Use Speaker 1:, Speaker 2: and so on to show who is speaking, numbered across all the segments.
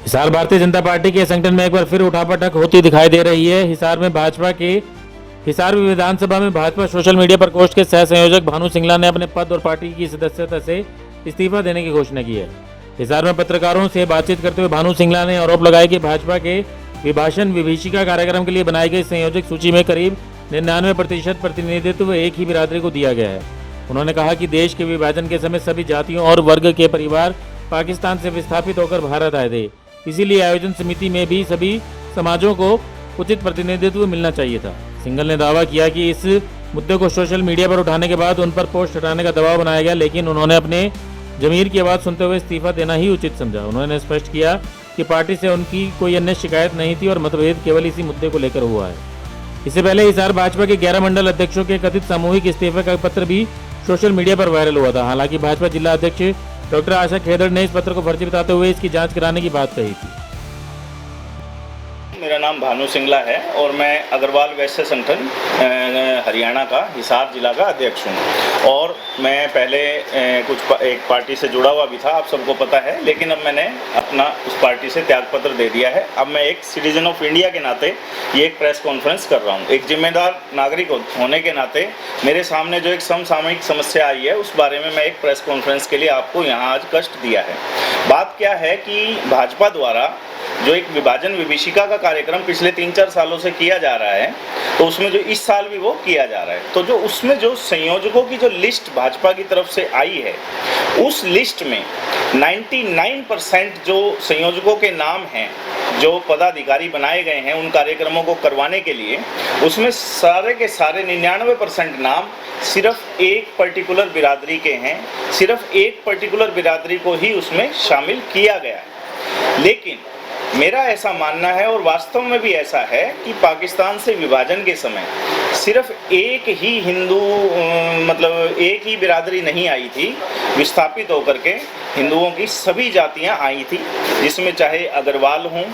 Speaker 1: Hisar Bharatiya Janata party के संगठन में एक बार फिर उठापटक होती दिखाई दे रही है। हिसार विधानसभा में भाजपा सोशल मीडिया प्रकोष्ठ के सह संयोजक भानु सिंगला ने अपने पद और पार्टी की सदस्यता से इस्तीफा देने की घोषणा की है। हिसार में पत्रकारों से बातचीत करते हुए भानु सिंगला ने आरोप लगाया कि भाजपा के विभाषण विभीषिका कार्यक्रम के लिए बनाई गई संयोजक सूची में करीब 99% प्रतिनिधित्व एक ही बिरादरी को दिया गया है। उन्होंने कहा कि देश के विभाजन के समय सभी जातियों और वर्ग के परिवार पाकिस्तान से विस्थापित होकर भारत आए थे, इसीलिए आयोजन समिति में भी सभी समाजों को उचित प्रतिनिधित्व मिलना चाहिए था। सिंगल ने दावा किया कि इस मुद्दे को सोशल मीडिया पर उठाने के बाद उन पर पोस्ट हटाने का दबाव बनाया गया, लेकिन उन्होंने अपने जमीर की आवाज़ सुनते हुए इस्तीफा देना ही उचित समझा। उन्होंने स्पष्ट किया कि पार्टी से उनकी कोई अन्य शिकायत नहीं थी और मतभेद केवल इसी मुद्दे को लेकर हुआ है। इससे पहले हिसार भाजपा के 11 मंडल अध्यक्षों के कथित सामूहिक इस्तीफे का पत्र भी सोशल मीडिया पर वायरल हुआ था। हालांकि भाजपा जिला अध्यक्ष डॉक्टर आशा खेदड़ ने इस पत्र को फर्जी बताते हुए इसकी जांच कराने की बात कही थी।
Speaker 2: मेरा नाम भानु सिंगला है और मैं अग्रवाल वैश्य संगठन हरियाणा का हिसार जिला का अध्यक्ष हूँ। और मैं पहले एक पार्टी से जुड़ा हुआ भी था, आप सबको पता है, लेकिन अब मैंने अपना उस पार्टी से त्यागपत्र दे दिया है। अब मैं एक सिटीजन ऑफ इंडिया के नाते ये एक प्रेस कॉन्फ्रेंस कर रहा हूँ। एक जिम्मेदार नागरिक होने के नाते मेरे सामने जो एक समसामयिक समस्या आई है उस बारे में मैं एक प्रेस कॉन्फ्रेंस के लिए आपको यहाँ आज कष्ट दिया है। बात क्या है कि भाजपा द्वारा जो एक विभाजन विभीषिका का कार्यक्रम पिछले 3-4 सालों से किया जा रहा है, तो उसमें जो इस साल भी वो किया जा रहा है, तो जो उसमें जो संयोजकों की जो लिस्ट भाजपा की तरफ से आई है, उस लिस्ट में 99% जो संयोजकों के नाम हैं, जो पदाधिकारी बनाए गए हैं उन कार्यक्रमों को करवाने के लिए, उसमें सारे के सारे 99% नाम सिर्फ एक पर्टिकुलर बिरादरी के हैं। सिर्फ एक पर्टिकुलर बिरादरी को ही उसमें शामिल किया गया है। लेकिन मेरा ऐसा मानना है और वास्तव में भी ऐसा है कि पाकिस्तान से विभाजन के समय सिर्फ एक ही हिंदू मतलब एक ही बिरादरी नहीं आई थी, विस्थापित होकर के हिंदुओं की सभी जातियां आई थी, जिसमें चाहे अग्रवाल हों,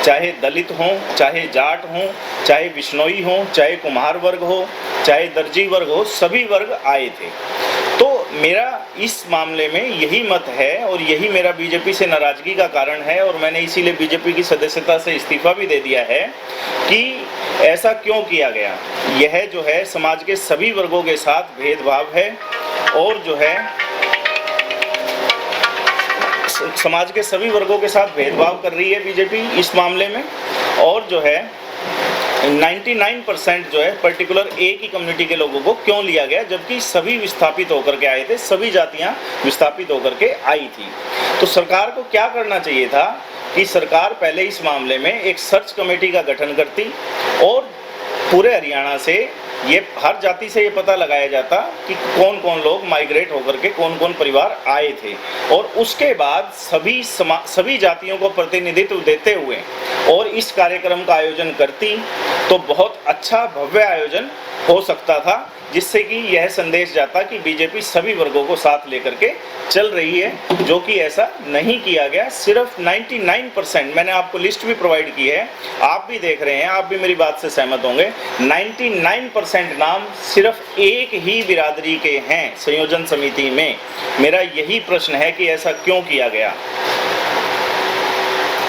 Speaker 2: चाहे दलित हों, चाहे जाट हों, चाहे बिश्नोई हों, चाहे कुम्हार वर्ग हो, चाहे दर्जी वर्ग हो, सभी वर्ग आए थे। तो मेरा इस मामले में यही मत है और यही मेरा बीजेपी से नाराजगी का कारण है और मैंने इसीलिए बीजेपी की सदस्यता से इस्तीफा भी दे दिया है कि ऐसा क्यों किया गया। यह जो है समाज के सभी वर्गों के साथ भेदभाव है और जो है समाज के सभी वर्गों के साथ भेदभाव कर रही है बीजेपी इस मामले में। और जो है 99% जो है पर्टिकुलर एक ही कम्युनिटी के लोगों को क्यों लिया गया, जबकि सभी विस्थापित होकर के आए थे, सभी जातियां विस्थापित होकर के आई थी। तो सरकार को क्या करना चाहिए था कि सरकार पहले इस मामले में एक सर्च कमेटी का गठन करती और पूरे हरियाणा से ये हर जाति से ये पता लगाया जाता कि कौन कौन लोग माइग्रेट होकर के कौन कौन परिवार आए थे, और उसके बाद सभी जातियों को प्रतिनिधित्व देते हुए और इस कार्यक्रम का आयोजन करती तो बहुत अच्छा भव्य आयोजन हो सकता था, जिससे कि यह संदेश जाता कि बीजेपी सभी वर्गों को साथ लेकर के चल रही है, जो कि ऐसा नहीं किया गया। सिर्फ 99%, मैंने आपको लिस्ट भी प्रोवाइड की है, आप भी देख रहे हैं, आप भी मेरी बात से सहमत होंगे, 99% नाम सिर्फ एक ही बिरादरी के हैं संयोजन समिति में। मेरा यही प्रश्न है कि ऐसा क्यों किया गया।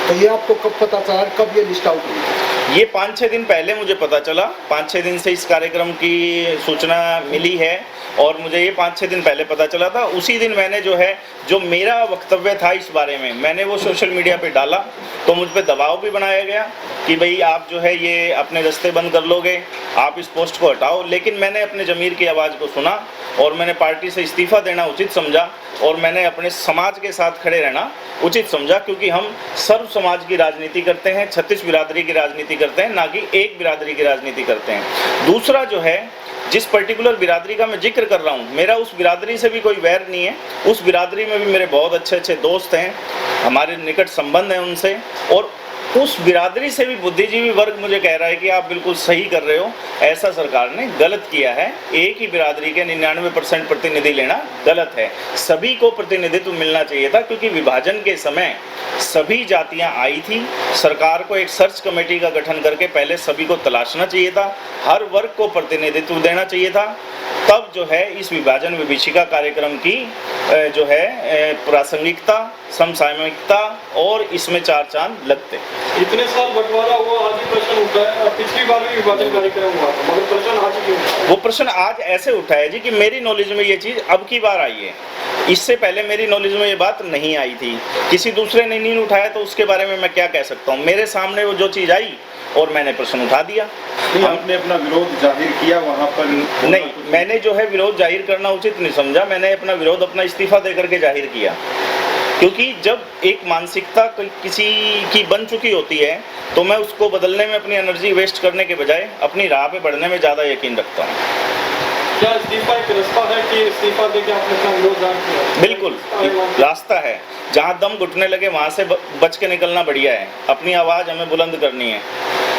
Speaker 3: तो ये आपको कब पता चला, कब ये लिस्ट आउट हुई?
Speaker 2: ये 5-6 दिन पहले मुझे पता चला। 5-6 दिन से इस कार्यक्रम की सूचना मिली है और मुझे ये 5-6 दिन पहले पता चला था। उसी दिन मैंने जो मेरा वक्तव्य था इस बारे में, मैंने वो सोशल मीडिया पे डाला, तो मुझ पे दबाव भी बनाया गया कि भाई आप जो है ये अपने रास्ते बंद कर लोगे, आप इस पोस्ट को हटाओ। लेकिन मैंने अपने ज़मीर की आवाज़ को सुना और मैंने पार्टी से इस्तीफ़ा देना उचित समझा और मैंने अपने समाज के साथ खड़े रहना उचित समझा, क्योंकि हम सर्व समाज की राजनीति करते हैं, 36 बिरादरी की राजनीति करते हैं, ना कि एक बिरादरी की राजनीति करते हैं। दूसरा जो है, जिस पर्टिकुलर बिरादरी का मैं जिक्र कर रहा हूँ, मेरा उस बिरादरी से भी कोई वैर नहीं है। उस बिरादरी में भी मेरे बहुत अच्छे अच्छे दोस्त हैं, हमारे निकट संबंध हैं उनसे, और उस बिरादरी से भी बुद्धिजीवी वर्ग मुझे कह रहा है कि आप बिल्कुल सही कर रहे हो, ऐसा सरकार ने गलत किया है। एक ही बिरादरी के 99% प्रतिनिधि लेना गलत है। सभी को प्रतिनिधित्व मिलना चाहिए था, क्योंकि विभाजन के समय सभी जातियां आई थी। सरकार को एक सर्च कमेटी का गठन करके पहले सभी को तलाशना चाहिए था, हर वर्ग को प्रतिनिधित्व देना चाहिए था। तब जो है इस विभाजन विभीषिका कार्यक्रम की जो है प्रासंगिकता, समसामयिकता और इसमें चार चांद लगते।
Speaker 4: इतने साल बंटवारा हुआ, आज ही प्रश्न उठा है। और पिछली बार भी विभाजन कार्यक्रम हुआ था, मगर प्रश्न आज ही क्यों उठा है?
Speaker 2: वो प्रश्न आज ऐसे उठा है जी कि मेरी नॉलेज में ये चीज़ अब की बार आई है, इससे पहले मेरी नॉलेज में ये बात नहीं आई थी। किसी दूसरे ने नहीं उठाया तो उसके बारे में मैं क्या कह सकता हूँ। मेरे सामने वो जो चीज़ आई और मैंने प्रश्न उठा दिया।
Speaker 5: आपने अपना विरोध जाहिर किया वहाँ पर?
Speaker 2: नहीं, मैंने जो है विरोध जाहिर करना उचित नहीं समझा। मैंने अपना विरोध अपना इस्तीफा देकर के जाहिर किया, क्योंकि जब एक मानसिकता किसी की बन चुकी होती है तो मैं उसको बदलने में अपनी एनर्जी वेस्ट करने के बजाय अपनी राह पे बढ़ने में ज़्यादा यकीन रखता हूँ।
Speaker 4: क्या इस्तीफा एक रास्ता है कि इस्तीफा देके आपने अपना विरोध जाहिर किया?
Speaker 2: बिल्कुल रास्ता है। जहाँ दम घुटने लगे वहाँ से बच के निकलना बढ़िया है। अपनी आवाज़ हमें बुलंद करनी है,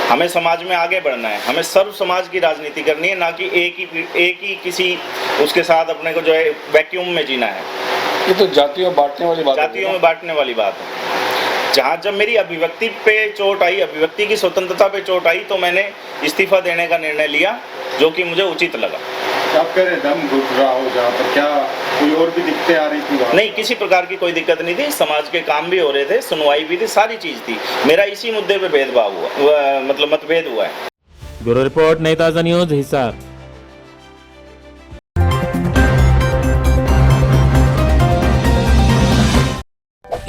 Speaker 2: हमें समाज में आगे बढ़ना है, हमें सर्व समाज की राजनीति करनी है, ना कि एक ही किसी उसके साथ अपने को जो है वैक्यूम में जीना है।
Speaker 5: ये तो जातियों में बांटने वाली बात है।
Speaker 2: जातियों में बांटने वाली बात है। जहाँ जब मेरी अभिव्यक्ति पे चोट आई, अभिव्यक्ति की स्वतंत्रता पे चोट आई, तो मैंने इस्तीफा देने का निर्णय लिया, जो कि मुझे उचित लगा।
Speaker 5: आप कह रहे दम घुट रहा हो जहाँ पर, क्या कोई और भी दिक्कतें आ रही थी?
Speaker 2: नहीं, किसी प्रकार की कोई दिक्कत नहीं थी। समाज के काम भी हो रहे थे, सुनवाई भी थी, सारी चीज़ थी। मेरा इसी मुद्दे पे भेदभाव हुआ, मतलब मतभेद हुआ है।
Speaker 1: ब्यूरो रिपोर्ट, नई ताज़ा न्यूज़, हिसार।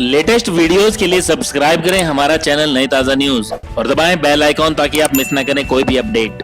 Speaker 6: लेटेस्ट वीडियोस के लिए सब्सक्राइब करें हमारा चैनल नई ताज़ा न्यूज़ और दबाएं बेल आइकॉन ताकि आप मिस ना करें कोई भी अपडेट।